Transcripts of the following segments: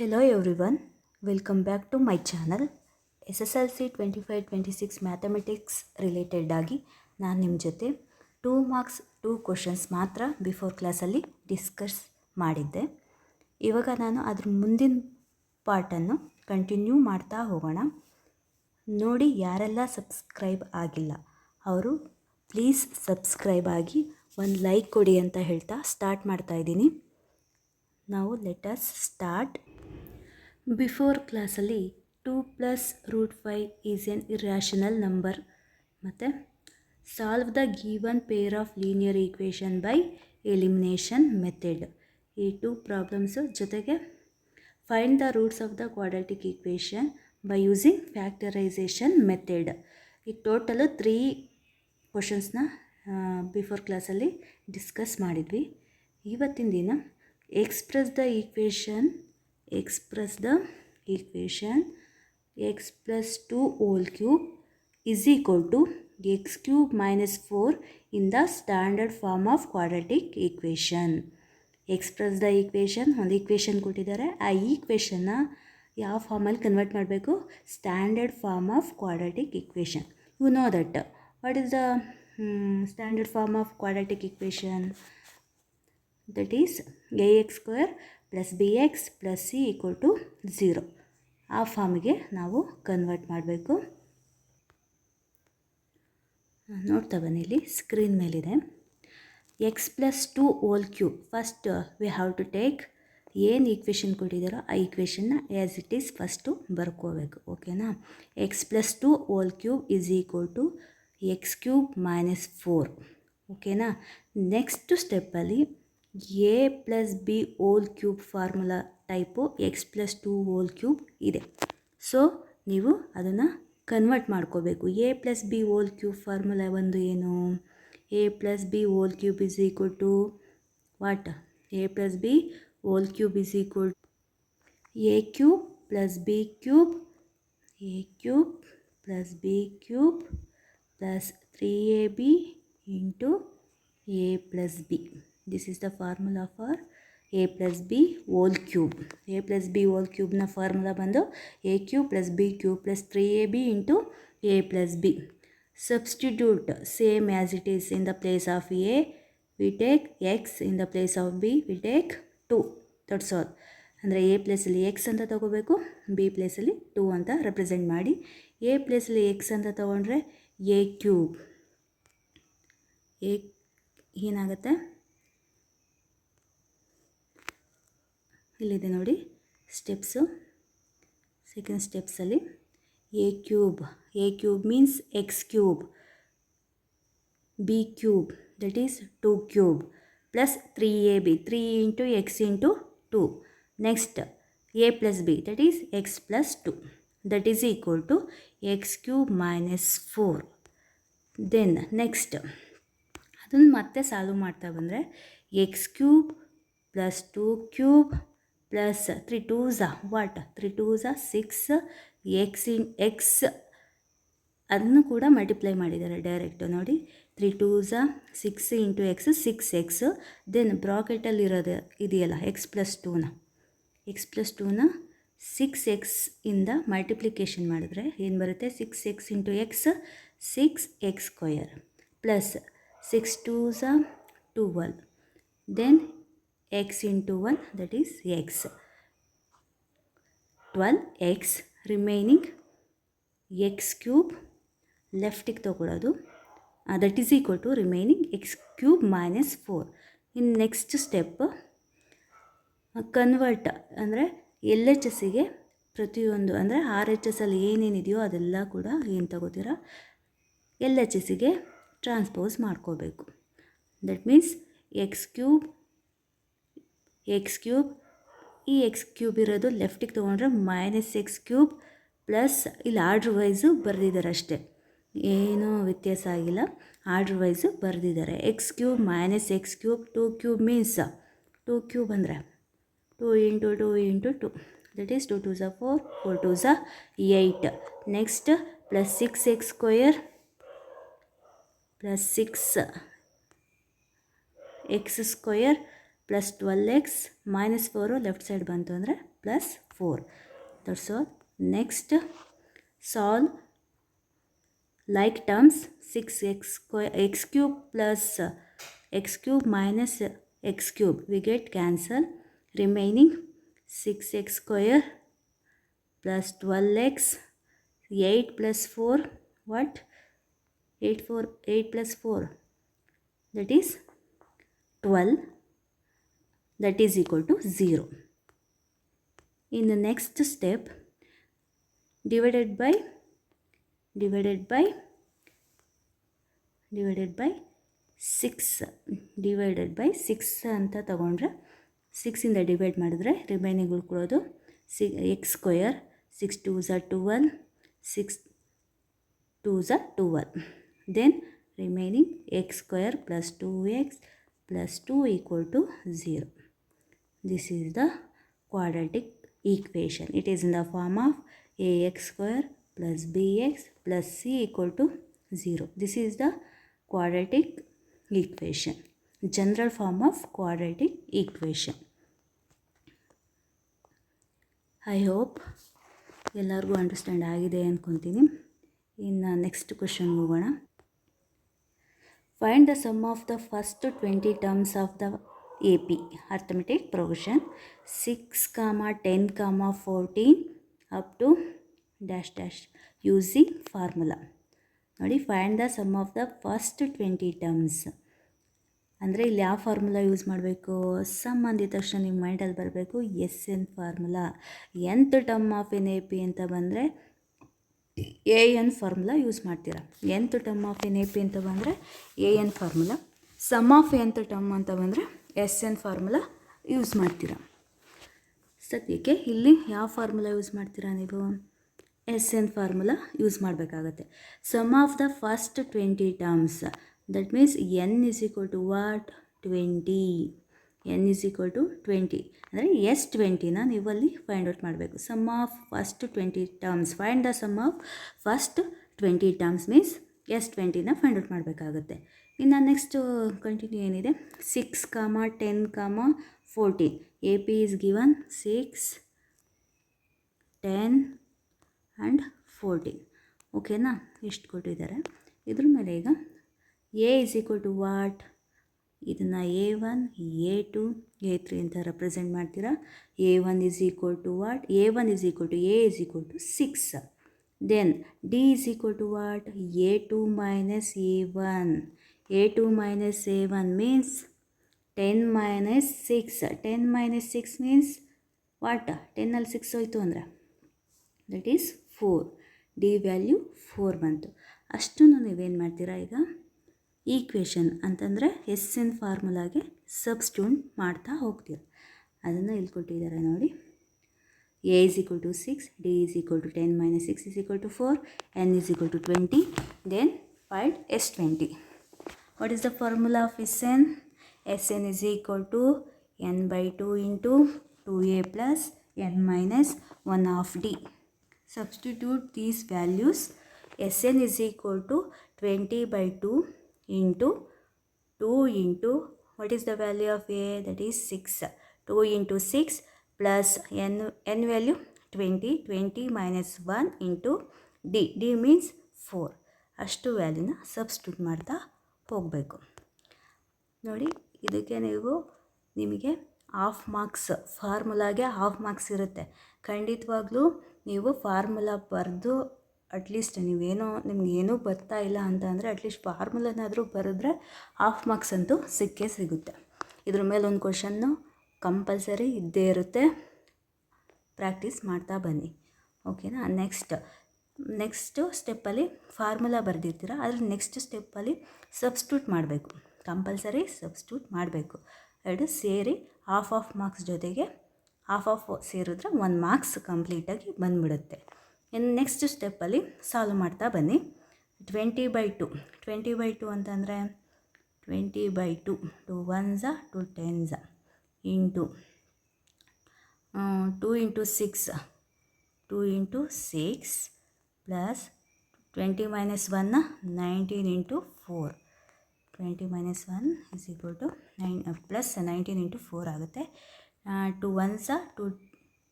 Hello everyone, welcome back to my channel. SSLC 25-26 mathematics related ಆಗಿ ನಾನು ನಿಮ್ಮ ಜೊತೆ 2 ಮಾರ್ಕ್ಸ್ 2 ಕ್ವಶನ್ಸ್ ಮಾತ್ರ ಬಿಫೋರ್ ಕ್ಲಾಸಲ್ಲಿ ಡಿಸ್ಕಸ್ ಮಾಡಿದ್ದೆ. ಇವಾಗ ನಾನು ಅದ್ರ ಮುಂದಿನ ಪಾರ್ಟನ್ನು ಕಂಟಿನ್ಯೂ ಮಾಡ್ತಾ ಹೋಗೋಣ. ನೋಡಿ, ಯಾರೆಲ್ಲ ಸಬ್ಸ್ಕ್ರೈಬ್ ಆಗಿಲ್ಲ ಅವರು ಪ್ಲೀಸ್ ಸಬ್ಸ್ಕ್ರೈಬ್ ಆಗಿ ಒಂದು ಲೈಕ್ ಕೊಡಿ ಅಂತ ಹೇಳ್ತಾ ಸ್ಟಾರ್ಟ್ ಮಾಡ್ತಾ ಇದ್ದೀನಿ. ನಾವು ಲೆಟ್ ಅಸ್ ಸ್ಟಾರ್ಟ್. ಬಿಫೋರ್ ಕ್ಲಾಸಲ್ಲಿ 2 + √5 ಈಸ್ ಎನ್ ಇರ್ಯಾಷನಲ್ ನಂಬರ್ ಮತ್ತು solve the given pair of linear equation by elimination method, ಈ 2 ಪ್ರಾಬ್ಲಮ್ಸು ಜೊತೆಗೆ find the roots of the quadratic equation by using factorisation method. ಈ total 3 ಕ್ವಶನ್ಸ್ನ before ಕ್ಲಾಸಲ್ಲಿ discuss ಮಾಡಿದ್ವಿ. ಇವತ್ತಿನ ದಿನ express the equation x plus 2 whole cube is equal to x cube minus 4 in the standard form of quadratic equation. Express the equation, ಒಂದು equation ಕೊಟ್ಟಿದ್ದಾರೆ, ಆ ಈಕ್ವೇಷನ್ನ ಯಾವ ಫಾರ್ಮಲ್ಲಿ ಕನ್ವರ್ಟ್ ಮಾಡಬೇಕು? Standard form of quadratic equation. You know that what is the standard form of quadratic equation? That is ax² + bx + c = 0. ಆ ಫಾರ್ಮಿಗೆ ನಾವು convert ಮಾಡಬೇಕು. ನೋಡ್ತಾ ಬನ್ನಿ, ಇಲ್ಲಿ ಸ್ಕ್ರೀನ್ ಮೇಲಿದೆ x + 2 whole cube. First we have to take ಏನು equation ಕೊಟ್ಟಿದ್ದಾರೋ ಆ ಈಕ್ವೇಷನ್ನ ಆ್ಯಸ್ ಇಟ್ ಈಸ್ ಫಸ್ಟು ಬರ್ಕೋಬೇಕು. ಓಕೆನಾ? x + 2 whole cube is equal to x³ - 4. ಓಕೆನಾ? ನೆಕ್ಸ್ಟ್ ಸ್ಟೆಪ್ಪಲ್ಲಿ a + b whole cube formula type x + 2 whole cube ಇದೆ. ಸೊ ನೀವು ಅದನ್ನು ಕನ್ವರ್ಟ್ ಮಾಡ್ಕೋಬೇಕು. a + b whole cube formula ಒಂದು ಏನು? a + b whole cube is equal to what? a + b whole cube is equal to a³ + b³ plus 3ab into a + b. This is the formula for a + b whole cube. a + b whole cube na formula ಬಂದು a³ + b³ plus 3ab into a + b. Substitute same as it is. In the place of a we take x, in the place of b we take 2. That's all. ಅಂದರೆ a ಪ್ಲೇಸಲ್ಲಿ x ಅಂತ ತಗೋಬೇಕು, b ಪ್ಲೇಸಲ್ಲಿ 2 ಅಂತ represent ಮಾಡಿ. a ಪ್ಲೇಸಲ್ಲಿ x ಅಂತ ತಗೊಂಡ್ರೆ a³ ಏನಾಗುತ್ತೆ? ಇಲ್ಲಿದೆ ನೋಡಿ ಸ್ಟೆಪ್ಸು. ಸೆಕೆಂಡ್ ಸ್ಟೆಪ್ಸಲ್ಲಿ a³ means x³ b³ that is 2³ plus 3ab 3 into x into 2. Next a + b that is x + 2 that is equal to x³ - 4. Then next ಅದನ್ನು ಮತ್ತೆ ಸಾಲ್ವ್ ಮಾಡ್ತಾ ಬಂದರೆ x³ + 2³ plus 3 2s what? 3 2s 6 x ಅದನ್ನು ಕೂಡ multiply ಮಾಡಿದ್ದಾರೆ direct. ನೋಡಿ, 3 2s 6 into x 6x. Then ಬ್ರಾಕೆಟಲ್ಲಿ ಇರೋದು ಇದೆಯಲ್ಲ x + 2ನ 6x ಇಂದ ಮಲ್ಟಿಪ್ಲಿಕೇಶನ್ ಮಾಡಿದ್ರೆ ಏನು ಬರುತ್ತೆ? 6x into x 6x² plus 6 2s 12. Then x into 1 that is x. 12x remaining x³ ಲೆಫ್ಟಿಗೆ ತಗೊಳ್ಳೋದು, that is equal to remaining x³ - 4. ಇನ್ನು ನೆಕ್ಸ್ಟ್ ಸ್ಟೆಪ್ ಕನ್ವರ್ಟ್ ಅಂದರೆ ಎಲ್ ಎಚ್ ಎಸ್ಸಿಗೆ ಪ್ರತಿಯೊಂದು ಅಂದರೆ ಆರ್ ಎಚ್ ಎಸ್ ಅಲ್ಲಿ ಏನೇನಿದೆಯೋ ಅದೆಲ್ಲ ಕೂಡ ಏನು ತಗೋತೀರಾ? ಎಲ್ ಎಚ್ ಎಸ್ಸಿಗೆ ಟ್ರಾನ್ಸ್ಪೋಸ್ ಮಾಡ್ಕೋಬೇಕು. ದಟ್ ಮೀನ್ಸ್ x³ ಈ x³ ಇರೋದು ಲೆಫ್ಟಿಗೆ ತೊಗೊಂಡ್ರೆ -x³ ಪ್ಲಸ್ ಇಲ್ಲಿ ಆರ್ಡ್ರ್ ವೈಸು ಬರೆದಿದ್ದಾರೆ ಅಷ್ಟೇ, ಏನೂ ವ್ಯತ್ಯಾಸ ಆಗಿಲ್ಲ. ಆರ್ಡ್ರ್ ವೈಸು ಬರೆದಿದ್ದಾರೆ. x³ - x³ 2³ ಮೀನ್ಸ್ 2³ ಅಂದರೆ 2 into 2 into 2 that is 2 2s 4 4 2s 8. Next plus 6x² plus 6x² plus 12x - 4 left side ಬಂತು ಅಂದರೆ plus 4. That's all. Next, solve like terms. 6x square, x cube plus x cube minus x cube, we get cancel. Remaining 6x square plus 12x, 8 plus 4, what? 8 plus 4, that is 12, that is equal to 0. In the next step, divided by 6, divided by 6 ಅಂತ ತಗೊಂಡ್ರೆ 6 ಇಂದ divide ಮಾಡಿದ್ರೆ remaining ಉಳ್ಕೊಳ್ಳೋದು x square, 6 2s are 12, 6 2s are 12. Then remaining x square plus 2x plus 2 equal to 0. This is the quadratic equation. It is in the form of ax square plus bx plus c equal to 0. This is the quadratic equation, general form of quadratic equation. I hope ಎಲ್ಲರಿಗೂ understand ಆಗಿದೆ ಅಂದ್ಕೊತೀನಿ. ಇನ್ನು next question ಹೋಗೋಣ. Find the sum of the first 20 terms of the AP arithmetic progression 6, 10, 14 up to dash dash using formula. ನೋಡಿ, find the sum of the first 20 terms ಅಂದರೆ ಇಲ್ಲಿ ಯಾವ formula use ಮಾಡಬೇಕು? ಸಮ್ ಅಂದಿದ ತಕ್ಷಣ ನಿಮ್ಮ ಮೈಂಡಲ್ಲಿ ಬರಬೇಕು SN formula. nth term of an AP ಅಂತ ಬಂದರೆ AN ಫಾರ್ಮುಲಾ ಯೂಸ್ ಮಾಡ್ತೀರಾ. nth term of an AP ಅಂತ ಬಂದರೆ AN formula. Sum of nth term ಅಂತ ಬಂದರೆ SN ಫಾರ್ಮುಲಾ ಯೂಸ್ ಮಾಡ್ತೀರಾ. ಸದ್ಯಕ್ಕೆ ಇಲ್ಲಿ ಯಾವ ಫಾರ್ಮುಲಾ ಯೂಸ್ ಮಾಡ್ತೀರಾ ನೀವು? SN ಫಾರ್ಮುಲಾ ಯೂಸ್ ಮಾಡಬೇಕಾಗತ್ತೆ. Sum of the first 20 terms, that means n is equal to what? 20. n is equal to 20 ಅಂದರೆ S20ನ ನೀವಲ್ಲಿ ಫೈಂಡ್ ಔಟ್ ಮಾಡಬೇಕು. Sum of first 20 terms, find the sum of first 20 terms means S20ನ find out ಮಾಡಬೇಕಾಗುತ್ತೆ. ಇನ್ನು next continue ಏನಿದೆ? 6, 10, 14. AP is given 6, 10 and 14. ಓಕೆನಾ? ಇಷ್ಟು ಕೊಟ್ಟಿದ್ದಾರೆ. ಇದ್ರ ಮೇಲೆ ಈಗ A is equal to what? ಇದನ್ನು A1, A2, A3 ಅಂತ ರೆಪ್ರೆಸೆಂಟ್ ಮಾಡ್ತೀರಾ. A1 is equal to what? A1 is equal to A is equal to 6. Then D is equal to what? A2 minus A1. A2 minus A1 means 10 minus 6. 10 minus 6 means what? 10 ಅಲ್ಲಿ 6 ಹೋಯಿತು ಅಂದರೆ that is 4. D value 4 ಬಂತು. ಅಷ್ಟನ್ನು ನೀವೇನು ಮಾಡ್ತೀರಾ ಈಗ? Equation ಅಂತಂದರೆ SN ಫಾರ್ಮುಲಾಗೆ substitute ಮಾಡ್ತಾ ಹೋಗ್ತೀರ. ಅದನ್ನು ಇಲ್ಲಿ ಕೊಟ್ಟಿದ್ದಾರೆ ನೋಡಿ. A is equal to 6, D is equal to 10 minus 6 is equal to 4, N is equal to 20. Then find S20. What is the formula of SN? SN is equal to n by 2 into 2a plus n minus 1 of D. Substitute these values. SN is equal to 20 by 2 into 2 into what is the value of A? That is 6. 2 into 6 plus n value 20. 20 minus 1 into D. D means 4. ಅಷ್ಟು ವ್ಯಾಲ್ಯೂನ substitute ಮಾಡ್ತಾ ಹೋಗಬೇಕು. ನೋಡಿ, ಇದಕ್ಕೆ ನಿಮಗೆ half marks, ಫಾರ್ಮುಲಾಗೆ half marks ಇರುತ್ತೆ. ಖಂಡಿತವಾಗ್ಲೂ ನೀವು formula ಬರೆದು ಅಟ್ಲೀಸ್ಟ್ ನಿಮಗೇನೂ ಬರ್ತಾ ಇಲ್ಲ ಅಂತ ಅಂದರೆ ಅಟ್ಲೀಸ್ಟ್ ಫಾರ್ಮುಲಾನಾದರೂ ಬರೆದ್ರೆ ಹಾಫ್ ಮಾರ್ಕ್ಸ್ ಅಂತೂ ಸಿಕ್ಕೇ ಸಿಗುತ್ತೆ. ಇದ್ರ ಮೇಲೆ ಒಂದು ಕ್ವಶನ್ನು ಕಂಪಲ್ಸರಿ ಇದ್ದೇ ಇರುತ್ತೆ. ಪ್ರಾಕ್ಟೀಸ್ ಮಾಡ್ತಾ ಬನ್ನಿ. ಓಕೆನಾ? ನೆಕ್ಸ್ಟು ಸ್ಟೆಪ್ಪಲ್ಲಿ ಫಾರ್ಮುಲಾ ಬರೆದಿರ್ತೀರ, ಅದ್ರ ನೆಕ್ಸ್ಟ್ ಸ್ಟೆಪ್ಪಲ್ಲಿ ಸಬ್ಸ್ಟ್ಯೂಟ್ ಮಾಡಬೇಕು. ಕಂಪಲ್ಸರಿ ಸಬ್ಸ್ಟ್ಯೂಟ್ ಮಾಡಬೇಕು. ಎರಡು ಸೇರಿ ಹಾಫ್ ಮಾರ್ಕ್ಸ್ ಜೊತೆಗೆ ಹಾಫ್ ಸೇರಿದ್ರೆ 1 ಮಾರ್ಕ್ಸ್ ಕಂಪ್ಲೀಟಾಗಿ ಬಂದುಬಿಡುತ್ತೆ. ಇನ್ನು ನೆಕ್ಸ್ಟ್ ಸ್ಟೆಪ್ಪಲ್ಲಿ ಸಾಲ್ವ್ ಮಾಡ್ತಾ ಬನ್ನಿ. 20 by 2. 20 by 2 ಅಂತಂದರೆ 20 by 2, 2 1s 2 10s into 2 into 6, 2 into 6 plus 20 minus 1 19 into 4. 20 minus 1 is equal to 9 plus 19 into 4 ಆಗುತ್ತೆ. 2 1s 2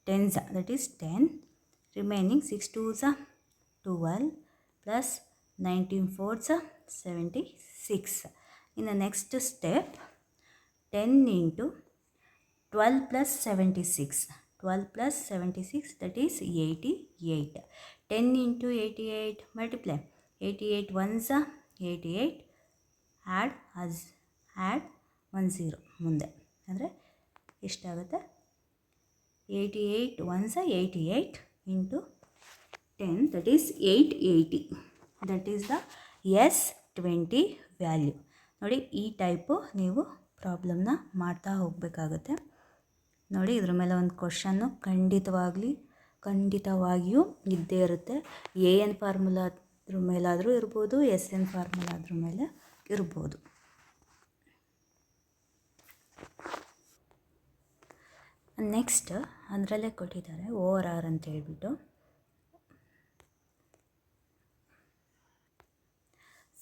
tens, that is 10, remaining 6 2s are 12 plus 19 4s are 76. In the next step, 10 into 12 plus 76, 12 plus 76, that is 88. 10 into 88, multiply, 88 ones are 88, add 1 0 ಮುಂದೆ ಅಂದರೆ ಎಷ್ಟಾಗುತ್ತೆ, 88 ones are 88 into 10, that is 880. that is the S20 value. ನೋಡಿ, ಈ type ನೀವು ಪ್ರಾಬ್ಲಮ್ನ ಮಾಡ್ತಾ ಹೋಗಬೇಕಾಗುತ್ತೆ. ನೋಡಿ, ಇದ್ರ ಮೇಲೆ ಒಂದು ಕ್ವಶನ್ನು ಖಂಡಿತವಾಗಿಯೂ ಇದ್ದೇ ಇರುತ್ತೆ. AN ಫಾರ್ಮುಲಾ ಅದ್ರ ಮೇಲಾದರೂ ಇರ್ಬೋದು, SN ಫಾರ್ಮುಲಾ ಅದ್ರ ಮೇಲೆ ಇರ್ಬೋದು. ನೆಕ್ಸ್ಟ್ ಅದರಲ್ಲೇ ಕೊಟ್ಟಿದ್ದಾರೆ OR ಅಂತ ಹೇಳ್ಬಿಟ್ಟು,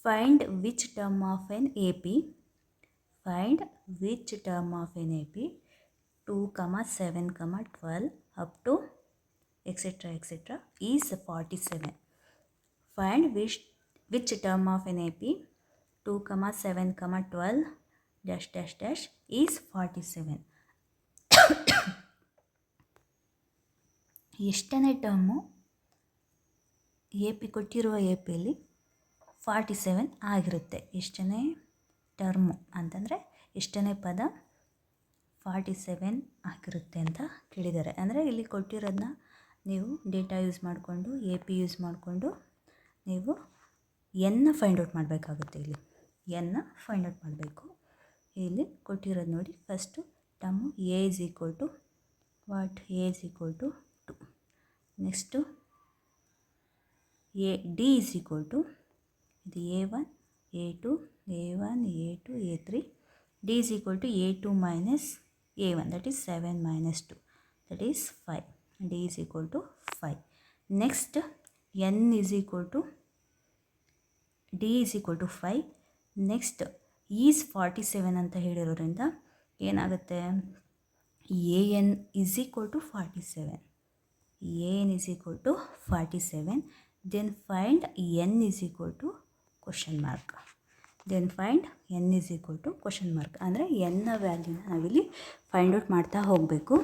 find which term of an AP, find which term of an AP 2, 7, 12 up to etc. is 47. Find which term of an AP 2, 7, 12 dash dash dash is 47. ಎಷ್ಟನೇ ಟರ್ಮು AP ಕೊಟ್ಟಿರುವ APಯಲ್ಲಿ 47 ಆಗಿರುತ್ತೆ. ಎಷ್ಟನೇ ಟರ್ಮು ಅಂತಂದರೆ ಎಷ್ಟನೇ ಪದ 47 ಆಗಿರುತ್ತೆ ಅಂತ ಕೇಳಿದ್ದಾರೆ. ಅಂದರೆ ಇಲ್ಲಿ ಕೊಟ್ಟಿರೋದನ್ನ ನೀವು ಡೇಟಾ ಯೂಸ್ ಮಾಡಿಕೊಂಡು, AP ಯೂಸ್ ಮಾಡಿಕೊಂಡು ನೀವು ಎನ್ನ ಫೈಂಡ್ ಔಟ್ ಮಾಡಬೇಕಾಗುತ್ತೆ. ಇಲ್ಲಿ ಎನ್ನ ಫೈಂಡ್ ಔಟ್ ಮಾಡಬೇಕು. ಇಲ್ಲಿ ಕೊಟ್ಟಿರೋದು ನೋಡಿ, first term A is equal to what? A is equal to 2. Next D is equal to, ಇದು A1, A2, A1, A2, A3. D is equal to A2 minus A1, that is 7 minus 2, that is 5. D is equal to 5. Next, N is equal to, D is equal to 5. Next, is 47 ಅಂತ ಹೇಳಿರೋದ್ರಿಂದ ಏನಾಗುತ್ತೆ, AN is equal to 47. AN is equal to 47. Then find N is equal to question mark. Then find N is equal to question mark. ಅಂದರೆ ಎನ್ನ ವ್ಯಾಲ್ಯೂನ ನಾವಿಲ್ಲಿ find out ಮಾಡ್ತಾ ಹೋಗಬೇಕು.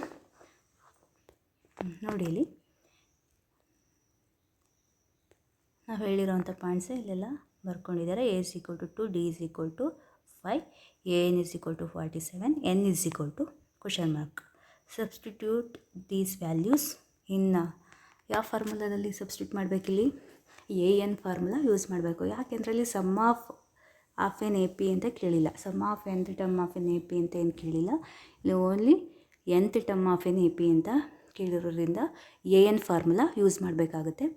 ನೋಡಿ, ಇಲ್ಲಿ ನಾವು ಹೇಳಿರೋವಂಥ ಪಾಯಿಂಟ್ಸೇ ಇಲ್ಲೆಲ್ಲ ಬರ್ಕೊಂಡಿದ್ದಾರೆ. A is equal to 2, D is equal to 5, AN is equal to 47, N is equal to question mark. Substitute these values in ಯಾವ ಫಾರ್ಮುಲಾದಲ್ಲಿ ಸಬ್ಸ್ಟಿಟ್ಯೂಟ್ ಮಾಡಬೇಕಿಲ್ಲಿ? AN ಫಾರ್ಮುಲಾ ಯೂಸ್ ಮಾಡಬೇಕು. ಯಾಕೆಂದರೆ ಇಲ್ಲಿ ಸಮ್ ಆಫ್ ಎನ್ AP ಅಂತ ಕೇಳಿಲ್ಲ, sum of nth term of an AP ಅಂತ ಏನು ಕೇಳಿಲ್ಲ. ಇಲ್ಲಿ only nth term of an AP ಅಂತ ಕೇಳಿರೋದ್ರಿಂದ AN ಫಾರ್ಮುಲಾ ಯೂಸ್ ಮಾಡಬೇಕಾಗುತ್ತೆ.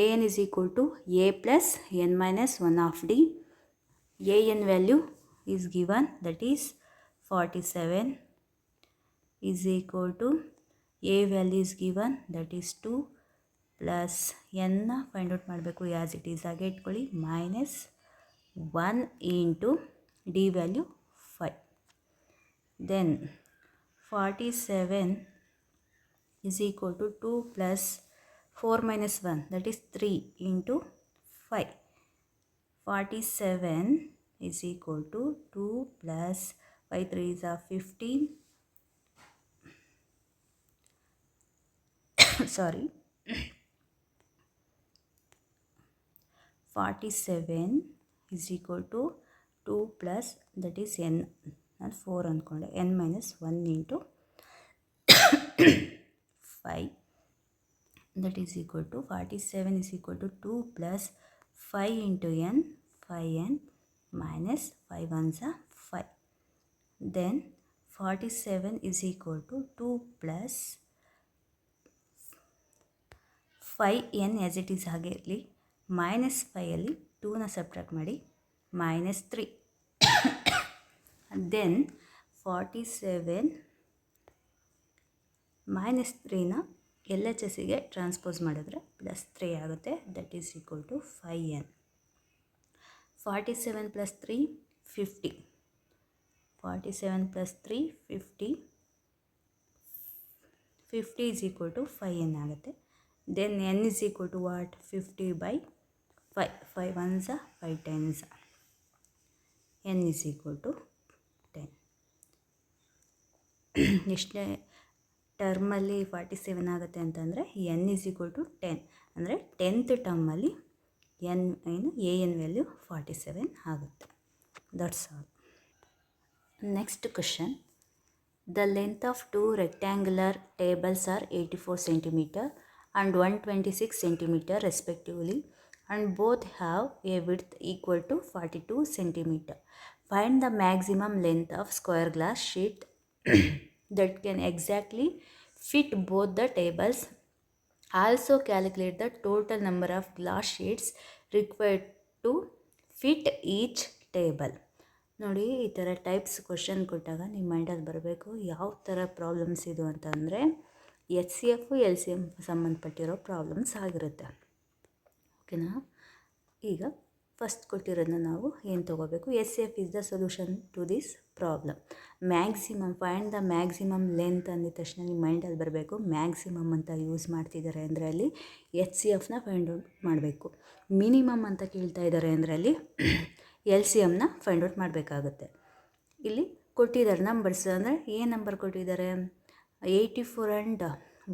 AN is equal to A plus n minus 1 of D. AN value is given, that is 47 is equal to A value is given, that is 2 plus n find out ಮಾಡಬೇಕು, as it is ಆಗಿ ಇಟ್ಕೊಳ್ಳಿ, minus 1 into D value 5. Then 47 is equal to 2 plus 4 minus 1, that is 3 into 5. 47 is equal to 2 plus 5 3s are 15. Sorry. 47 is equal to 2 plus, that is n, ನಾನು 4 ಅಂದ್ಕೊಂಡೆ, n minus 1 into 5, that is equal to 47 is equal to 2 plus 5 into n, 5n minus 5 ones are 5. Then 47 is equal to 2 plus 5n as it is ಹಾಗೆ ಇರಲಿ, minus 5ಅಲ್ಲಿ 2ನ subtract ಮಾಡಿ, minus 3. Then 47 minus 3ನ LHSಗೆ transpose ಮಾಡಿದ್ರೆ plus 3 ಆಗುತ್ತೆ, that is equal to 5n. 47 plus 3 50, 47 plus 3 50, 50 is equal to 5n ಆಗುತ್ತೆ. Then n is equal to what? 50 by 5. 5 ones, 5 tens. n is equal to 10. ಎಷ್ಟನೇ ಟರ್ಮಲ್ಲಿ 47 ಆಗುತ್ತೆ ಅಂತಂದರೆ n is equal to 10. ಅಂದರೆ 10th ಟರ್ಮಲ್ಲಿ n ಏನು an value 47 ಆಗುತ್ತೆ. That's all. Next question. The length of two rectangular tables are 84 cm and 126 cm respectively, and both have a width equal to 42 cm. Find the maximum length of square glass sheet that can exactly fit both the tables. Also calculate the total number of glass sheets required to fit each table. ನೋಡಿ, ಈ ಥರ types question ಕೊಟ್ಟಾಗ ನಿಮ್ಮ ಮೈಂಡಲ್ಲಿ ಬರಬೇಕು ಯಾವ ಥರ problems ಇದು ಅಂತ ಅಂದರೆ HCF LCM ಸಂಬಂಧಪಟ್ಟಿರೋ ಪ್ರಾಬ್ಲಮ್ಸ್ ಆಗಿರುತ್ತೆ. ಓಕೆನಾ? ಈಗ ಫಸ್ಟ್ ಕೊಟ್ಟಿರೋದನ್ನ ನಾವು ಏನು ತೊಗೋಬೇಕು? HCF is the solution to this problem. Maximum, find the maximum length ಅಂದಿದ ತಕ್ಷಣ ನಿಮ್ಮ ಮೈಂಡಲ್ಲಿ ಬರಬೇಕು ಮ್ಯಾಕ್ಸಿಮಮ್ ಅಂತ ಯೂಸ್ ಮಾಡ್ತಿದ್ದಾರೆ ಅಂದರೆ ಅಲ್ಲಿ HCFನ ಫೈಂಡ್ ಔಟ್ ಮಾಡಬೇಕು. ಮಿನಿಮಮ್ ಅಂತ ಕೇಳ್ತಾ ಇದ್ದಾರೆ ಅಂದರೆ ಅಲ್ಲಿ LCMನ ಫೈಂಡ್ ಔಟ್ ಮಾಡಬೇಕಾಗುತ್ತೆ. ಇಲ್ಲಿ ಕೊಟ್ಟಿದ್ದಾರೆ ನಂಬರ್ಸ್, ಅಂದರೆ ಏನು ನಂಬರ್ ಕೊಟ್ಟಿದ್ದಾರೆ? 84 and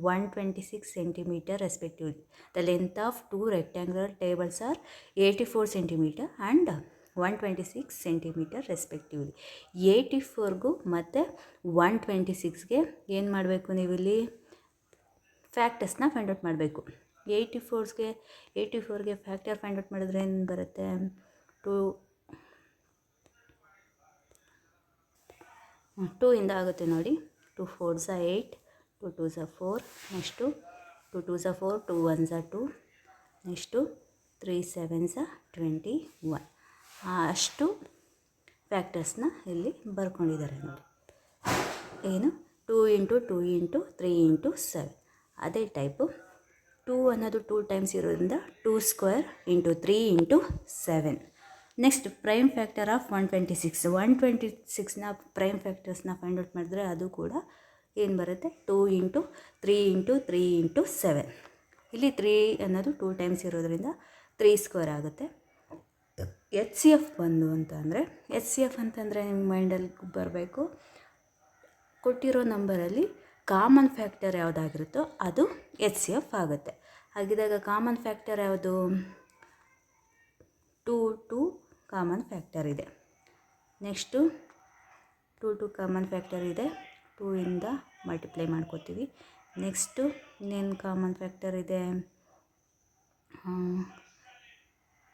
126 cm respectively. The length of two rectangular tables are 84 cm and 126 cm respectively. 84ಗೂ ಮತ್ತು 126ಗೆ ಏನು ಮಾಡಬೇಕು? ನೀವು ಇಲ್ಲಿ ಫ್ಯಾಕ್ಟರ್ಸ್ನ ಫೈಂಡ್ ಔಟ್ ಮಾಡಬೇಕು. 84ಗೆ ಫ್ಯಾಕ್ಟರ್ ಫೈಂಡ್ ಔಟ್ ಮಾಡಿದ್ರೆ ಏನು ಬರುತ್ತೆ? 2 ಇಂದ ಆಗುತ್ತೆ ನೋಡಿ. 2 4s 8, 2 2s 4, next 2 2s 4, 2 1s 2, next 3 7s 21. ಅಷ್ಟು ಫ್ಯಾಕ್ಟರ್ಸ್ನ ಇಲ್ಲಿ ಬರ್ಕೊಂಡಿದ್ದಾರೆ ನೋಡಿ. ಏನು? 2 × 2 × 3 × 7. ಅದೇ ಟೈಪು 2 ಅನ್ನೋದು 2 ಟೈಮ್ಸ್ ಇರೋದ್ರಿಂದ 2 square × 3 × 7. Next prime factor of 126ನ ಪ್ರೈಮ್ ಫ್ಯಾಕ್ಟರ್ಸ್ನ ಫೈಂಡ್ ಔಟ್ ಮಾಡಿದ್ರೆ ಅದು ಕೂಡ ಏನು ಬರುತ್ತೆ? 2 × 3 × 3 × 7. ಇಲ್ಲಿ 3 ಅನ್ನೋದು 2 ಟೈಮ್ಸ್ ಇರೋದ್ರಿಂದ 3 ಸ್ಕ್ವೇರ್ ಆಗುತ್ತೆ. HCF ಬಂದು ಅಂತ ಅಂದರೆ HCF ಅಂತಂದರೆ ನಿಮ್ಮ ಮೈಂಡಲ್ಲಿ ಬರಬೇಕು ಕೊಟ್ಟಿರೋ ನಂಬರಲ್ಲಿ ಕಾಮನ್ ಫ್ಯಾಕ್ಟರ್ ಯಾವುದಾಗಿರುತ್ತೋ ಅದು HCF ಆಗುತ್ತೆ. ಹಾಗಿದ್ದಾಗ ಕಾಮನ್ ಫ್ಯಾಕ್ಟರ್ ಯಾವುದು? 2 ಕಾಮನ್ ಫ್ಯಾಕ್ಟರ್ ಇದೆ. ನೆಕ್ಸ್ಟು 2 ಕಾಮನ್ ಫ್ಯಾಕ್ಟರ್ ಇದೆ. 2 ಇಂದ ಮಲ್ಟಿಪ್ಲೈ ಮಾಡ್ಕೋತೀವಿ. ನೆಕ್ಸ್ಟು ಇನ್ನೇನು ಕಾಮನ್ ಫ್ಯಾಕ್ಟರ್ ಇದೆ?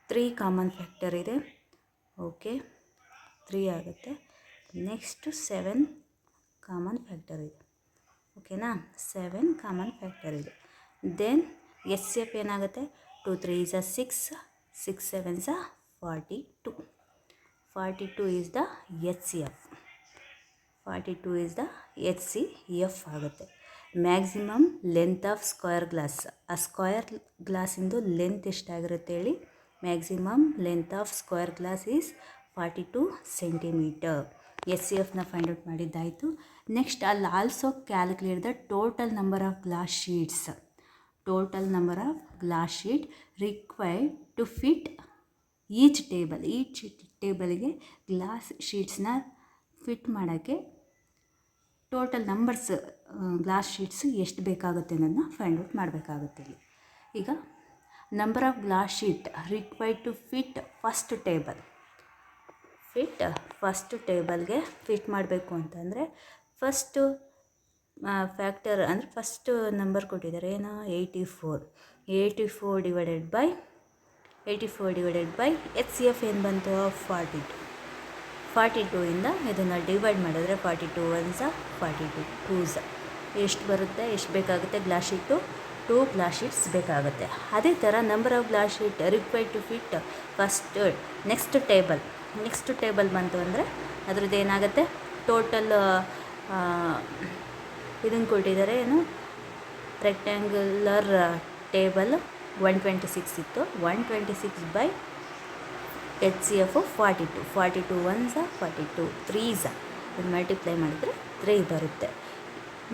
3 ಕಾಮನ್ ಫ್ಯಾಕ್ಟರ್ ಇದೆ. ಓಕೆ, 3 ಆಗುತ್ತೆ. ನೆಕ್ಸ್ಟು 7 ಕಾಮನ್ ಫ್ಯಾಕ್ಟರ್ ಇದೆ. ಓಕೆನಾ? 7 ಕಾಮನ್ ಫ್ಯಾಕ್ಟರ್ ಇದೆ. ದೆನ್ HCF ಏನಾಗುತ್ತೆ? 2 3s 6, 6 7s 42. 42 is the HCF. 42 is the HCF ಆಗುತ್ತೆ. Maximum length of square glass. ಆ ಸ್ಕ್ವೇರ್ ಗ್ಲಾಸಿಂದು ಲೆಂತ್ ಎಷ್ಟಾಗಿರುತ್ತೆ ಹೇಳಿ? Maximum length of square glass is 42 cm. HCFನ ಫೈಂಡ್ ಔಟ್ ಮಾಡಿದ್ದಾಯಿತು. ನೆಕ್ಸ್ಟ್ ಅಲ್ಲಿ also calculate the total number of glass sheets. Total number of glass sheet required to fit each ಟೇಬಲ್ಗೆ glass ಶೀಟ್ಸ್ನ fit ಮಾಡೋಕ್ಕೆ total numbers glass sheets ಎಷ್ಟು ಬೇಕಾಗುತ್ತೆ ಅನ್ನೋದನ್ನ find out ಮಾಡಬೇಕಾಗುತ್ತೆ. ಇಲ್ಲಿ ಈಗ number of glass sheet required to fit first ಟೇಬಲ್ಗೆ ಫಿಟ್ ಮಾಡಬೇಕು ಅಂತಂದರೆ ಫಸ್ಟು ಫ್ಯಾಕ್ಟರ್ ಅಂದರೆ ಫಸ್ಟ್ ನಂಬರ್ ಕೊಟ್ಟಿದ್ದಾರೆ ಏನು? 84 ಡಿವೈಡೆಡ್ ಬೈ HCF ಏನು ಬಂತು? 42 ಇಂದ ಇದನ್ನು ಡಿವೈಡ್ ಮಾಡಿದ್ರೆ 42 1s 42 2s ಎಷ್ಟು ಬರುತ್ತೆ? ಎಷ್ಟು ಬೇಕಾಗುತ್ತೆ ಗ್ಲಾಸ್ ಶೀಟು? 2 ಗ್ಲಾಸ್ ಶೀಟ್ಸ್ ಬೇಕಾಗುತ್ತೆ. ಅದೇ ಥರ number of glass sheet required to fit first next table ಬಂತು ಅಂದರೆ ಅದ್ರದ್ದು ಏನಾಗುತ್ತೆ? ಟೋಟಲ್ ಇದನ್ನು ಕೊಟ್ಟಿದ್ದಾರೆ ಏನು? ರೆಕ್ಟ್ಯಾಂಗ್ಯುಲರ್ ಟೇಬಲ್ 126 ಇತ್ತು. 126 by HCF 42. 42 1s 42 3s multiply ಮಾಡಿದರೆ 3 ಬರುತ್ತೆ.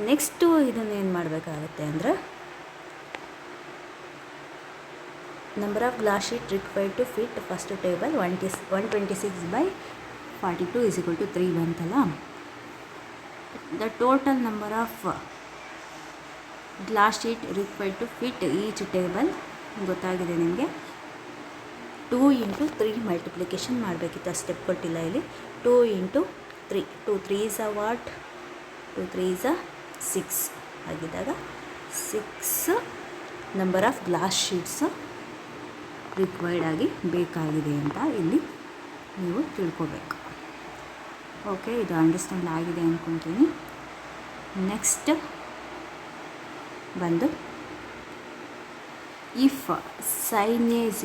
ನೆಕ್ಸ್ಟು ಇದನ್ನೇನು ಮಾಡಬೇಕಾಗುತ್ತೆ ಅಂದರೆ number of glass sheet required to fit first table 126/42 = 3 ಬಂತಲ್ಲ. The total number of glass sheet required to fit each table ಗೊತ್ತಾಗಿದೆ ನಿಮಗೆ. 2 × 3 ಮಲ್ಟಿಪ್ಲಿಕೇಶನ್ ಮಾಡಬೇಕಿತ್ತು, ಆ ಸ್ಟೆಪ್ ಕೊಟ್ಟಿಲ್ಲ ಇಲ್ಲಿ. 2 × 3, 2 3s are what? 2 3s are 6 ಆಗಿದ್ದಾಗ 6 number of glass sheets required ಆಗಿ ಬೇಕಾಗಿದೆ ಅಂತ ಇಲ್ಲಿ ನೀವು ತಿಳ್ಕೊಬೇಕು. ಓಕೆ, ಇದು ಅಂಡರ್ಸ್ಟ್ಯಾಂಡ್ ಆಗಿದೆ ಅಂದ್ಕೊತೀನಿ. ನೆಕ್ಸ್ಟ್ ಬಂದು if sin A =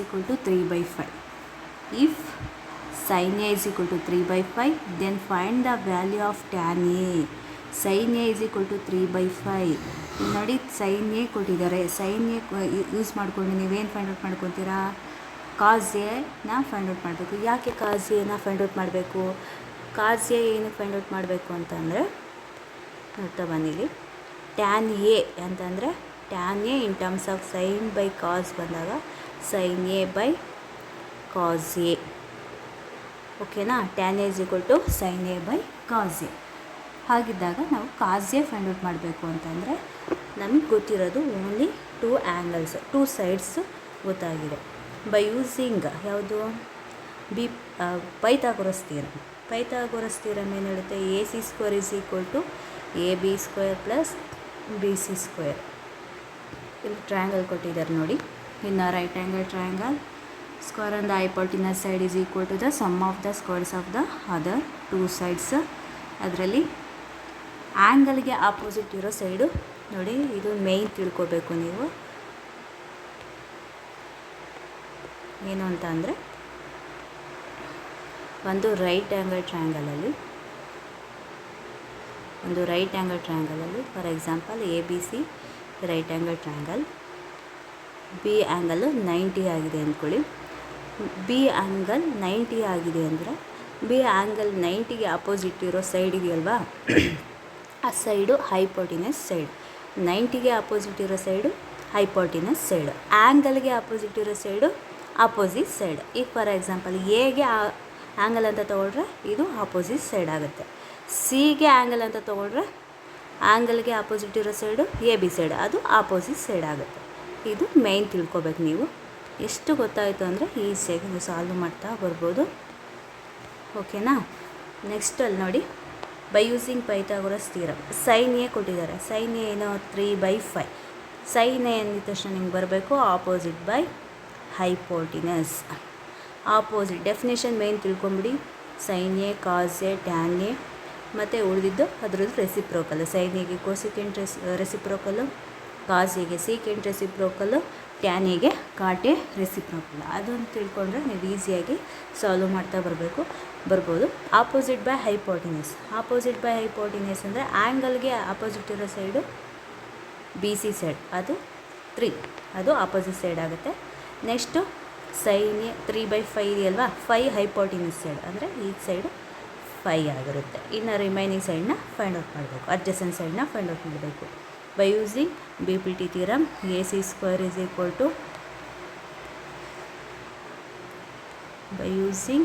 3/5, if sin A = 3/5, then find the value of tan A. sin A = 3/5. ನೋಡಿ, sin A ಕೊಟ್ಟಿದ್ದಾರೆ. sin A ಯೂಸ್ ಮಾಡಿಕೊಂಡು ನೀವೇನು ಫೈಂಡ್ ಔಟ್ ಮಾಡ್ಕೊತೀರಾ? cos A ನ ಫೈಂಡ್ ಔಟ್ ಮಾಡಬೇಕು. ಯಾಕೆ cos A ನ ಫೈಂಡ್ ಔಟ್ ಮಾಡಬೇಕು? cos A ಏನಕ್ಕೆ ಫೈಂಡ್ ಔಟ್ ಮಾಡಬೇಕು ಅಂತಂದರೆ, ನೋಡ್ತಾ ಬಂದಿಲ್ಲಿ, tan A ಅಂತಂದರೆ tan A in terms of sin by cos ಬಂದಾಗ sin A by cos A. ಓಕೆನಾ? tan A = sin A by cos A. ಹಾಗಿದ್ದಾಗ ನಾವು cos A ಫೈಂಡ್ ಔಟ್ ಮಾಡಬೇಕು ಅಂತಂದರೆ ನಮಗೆ ಗೊತ್ತಿರೋದು ಓನ್ಲಿ 2 ಆ್ಯಂಗಲ್ಸ್, 2 ಸೈಡ್ಸ್ ಗೊತ್ತಾಗಿದೆ. ಬೈ ಯೂಸಿಂಗ್ ಯಾವುದು? Pythagoras theorem. ಪೈಥಾಗೊರಸ್ ಥಿಯರಮ್ ಏನು ಹೇಳುತ್ತೆ? AC² = AB² + BC². ಇಲ್ಲಿ ಟ್ರಯಾಂಗಲ್ ಕೊಟ್ಟಿದ್ದಾರೆ ನೋಡಿ. ಇನ್ನು right angle triangle, square on the hypotenuse side = the sum of the squares of the other 2 sides. ಅದರಲ್ಲಿ ಆ್ಯಂಗಲ್ಗೆ ಆಪೋಸಿಟ್ ಇರೋ ಸೈಡು ನೋಡಿ, ಇದು ಮೇಯ್ನ್ ತಿಳ್ಕೊಬೇಕು ನೀವು. ಏನು ಅಂತ ಅಂದರೆ, ಒಂದು ರೈಟ್ ಆ್ಯಂಗಲ್ ಟ್ರಯಾಂಗಲಲ್ಲಿ for example ABC right angle triangle, B angle 90 ಆಗಿದೆ ಅಂದ್ಕೊಳ್ಳಿ. ಬಿ ಆ್ಯಂಗಲ್ 90 ಆಗಿದೆ ಅಂದರೆ ಬಿ ಆ್ಯಂಗಲ್ 90ಗೆ ಆಪೋಸಿಟ್ ಇರೋ ಸೈಡ್ ಇದೆಯಲ್ವಾ, ಆ ಸೈಡು ಹೈಪೋಟಿನಸ್ ಸೈಡ್. 90ಗೆ ಆಪೋಸಿಟ್ ಇರೋ ಸೈಡು ಹೈಪೋಟಿನಸ್ ಸೈಡು, ಆ್ಯಂಗಲ್ಗೆ ಆಪೋಸಿಟ್ ಇರೋ ಸೈಡು ಆಪೋಸಿಟ್ ಸೈಡ್. ಈಗ ಫಾರ್ ಎಕ್ಸಾಂಪಲ್ ಎಗೆ ಆ್ಯಂಗಲ್ ಅಂತ ತೊಗೊಂಡ್ರೆ ಇದು ಆಪೋಸಿಟ್ ಸೈಡ್ ಆಗುತ್ತೆ. ಸಿಗೆ ಆ್ಯಂಗಲ್ ಅಂತ ತೊಗೊಂಡ್ರೆ ಆ್ಯಂಗಲ್ಗೆ ಆಪೋಸಿಟ್ ಇರೋ ಸೈಡು AB ಸೈಡ್, ಅದು ಆಪೋಸಿಟ್ ಸೈಡ್ ಆಗುತ್ತೆ. ಇದು ಮೇಯ್ನ್ ತಿಳ್ಕೊಬೇಕು ನೀವು. ಎಷ್ಟು ಗೊತ್ತಾಯಿತು ಅಂದರೆ ಈಸಿಯಾಗಿ ನೀವು ಸಾಲ್ವ್ ಮಾಡ್ತಾ ಬರ್ಬೋದು. ಓಕೆನಾ? ನೆಕ್ಸ್ಟ್ ಅಲ್ಲಿ ನೋಡಿ, by using Pythagoras theorem. sin A ಕೊಟ್ಟಿದ್ದಾರೆ. sin A ಏನೋ 3/5. sin A ಅಂದಿದ ತಕ್ಷಣ ನಿಮ್ಗೆ ಬರಬೇಕು opposite by hypotenuse. Opposite definition main ತಿಳ್ಕೊಂಬಿಡಿ. sin A, cos A, tan A, ಮತ್ತು ಉಳಿದಿದ್ದು ಅದರದ್ದು ರೆಸಿಪ್ರೋಕಲ್ಲು. sin Aಗೆ ಕೋಸಿಕೆಂಟ್ ರೆಸಿಪ್ರೋಕಲ್ಲು, cos Aಗೆ ಸೀಕೆಂಟ್ ರೆಸಿಪ್ರೋಕಲ್ಲು, tan Aಗೆ ಕಾಟೆ ರೆಸಿಪ್ರೋಕಲ್. ಅದನ್ನು ತಿಳ್ಕೊಂಡ್ರೆ ನೀವು ಈಸಿಯಾಗಿ ಸಾಲ್ವ್ ಮಾಡ್ತಾ ಬರ್ಬೋದು. Opposite by hypotenuse. Opposite by hypotenuse ಅಂದರೆ ಆ್ಯಂಗಲ್ಗೆ ಆಪೋಸಿಟ್ ಇರೋ ಸೈಡು BC ಸೈಡ್, ಅದು 3, ಅದು ಆಪೋಸಿಟ್ ಸೈಡ್ ಆಗುತ್ತೆ. ನೆಕ್ಸ್ಟು sin A 3/5 ಇದೆಯಲ್ವಾ, 5 ಹೈಪೋಟಿನಸ್ ಸೈಡ್ ಅಂದರೆ ಈ ಸೈಡು 5 ಆಗಿರುತ್ತೆ. ಇನ್ನು ರಿಮೈನಿಂಗ್ ಸೈಡ್ನ ಫೈಂಡ್ ಔಟ್ ಮಾಡಬೇಕು, ಅಡ್ಜಸೆಂಟ್ ಸೈಡ್ನ ಫೈಂಡ್ ಔಟ್ ಮಾಡಬೇಕು. By using BPT theorem, AC² = by using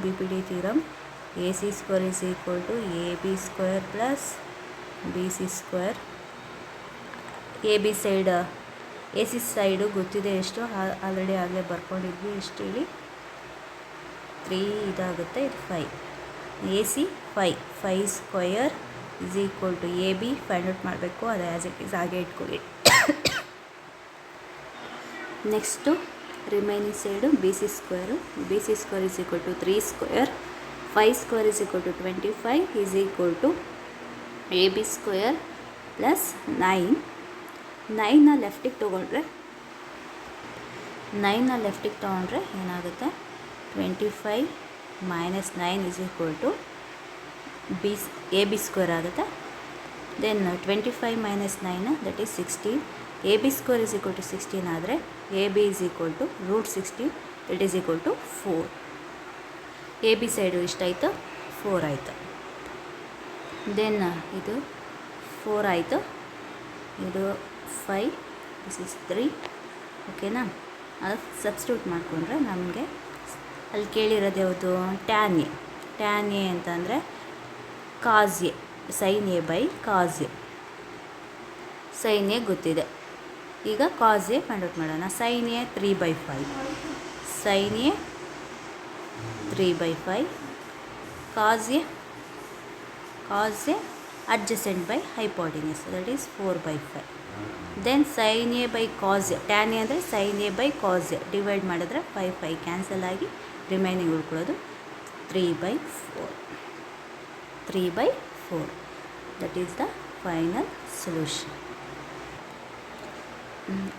BPT theorem, AC² = AB² + BC². AB side, AC side ಗೊತ್ತಿದೆ ಎಷ್ಟು, ಆಲ್ರೆಡಿ ಆಗಲೇ ಬರ್ಕೊಂಡಿದ್ವಿ. ಎಷ್ಟು ಹೇಳಿ, 3 ಇದಾಗುತ್ತೆ, ಇದು 5. AC 5² = AB ಫೈಂಡ್ ಔಟ್ ಮಾಡಬೇಕು. ಅದು ಆ್ಯಸ್ ಇಟ್ ಈಸ್ ಹಾಗೆ ಇಟ್ಕೊಳ್ಳಿ. Next remaining side BC² = 3², 5² = 25 AB² + 9. 9ನ ಲೆಫ್ಟಿಗೆ ತೊಗೊಂಡ್ರೆ ಏನಾಗುತ್ತೆ, 25 - 9 = AB² ಆಗುತ್ತೆ. Then 25 - 9 that is 16. AB² = 16 ಆದರೆ AB = √16, that is = 4. A B side ಎಷ್ಟಾಯಿತು 4 ಆಯಿತು. ದೆನ್ ಇದು 4 ಆಯಿತು, ಇದು 5, ದಿಸ್ ಇಸ್ 3. ಓಕೆನಾ? ಅದಕ್ಕೆ ಸಬ್ಸ್ಟಿಟ್ಯೂಟ್ ಮಾಡಿಕೊಂಡ್ರೆ ನಮಗೆ ಅಲ್ಲಿ ಕೇಳಿರೋದು ಯಾವುದು? Tan A. ಟ್ಯಾನ್ ಎ ಅಂತಂದರೆ cos A, sine A by cos A. Sine A ಗೊತ್ತಿದೆ, ಈಗ ಕಾಸ್ ಎ ಫೈಂಡ್ ಔಟ್ ಮಾಡೋಣ. Sine A 3/5, sine A 3/5, cos A adjacent by hypotenuse, that is 4/5. Then sine A by cos A, tan A ಅಂದರೆ sine A by cos A, divide ಮಾಡಿದ್ರೆ 5 cancel ಆಗಿ remaining ಉಳ್ಕೊಳ್ಳೋದು 3/4. That is the final solution.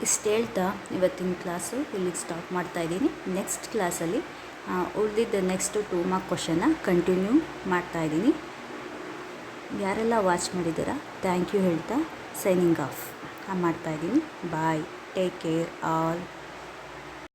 ಇಷ್ಟು ಹೇಳ್ತಾ ಇವತ್ತಿನ class ಇಲ್ಲಿಗೆ stop ಮಾಡ್ತಾಯಿದ್ದೀನಿ. Next ಕ್ಲಾಸಲ್ಲಿ ಉಳಿದಿದ್ದ ನೆಕ್ಸ್ಟು 2 ಮಾರ್ಕ್ ಕ್ವಶನ್ನ ಕಂಟಿನ್ಯೂ ಮಾಡ್ತಾಯಿದ್ದೀನಿ. ಯಾರೆಲ್ಲ ವಾಚ್ ಮಾಡಿದ್ದೀರಾ ಥ್ಯಾಂಕ್ ಯು ಹೇಳ್ತಾ ಸೈನಿಂಗ್ ಆಫ್ ಮಾಡ್ತಾಯಿದ್ದೀನಿ. ಬಾಯ್, ಟೇಕ್ ಕೇರ್ ಆಲ್.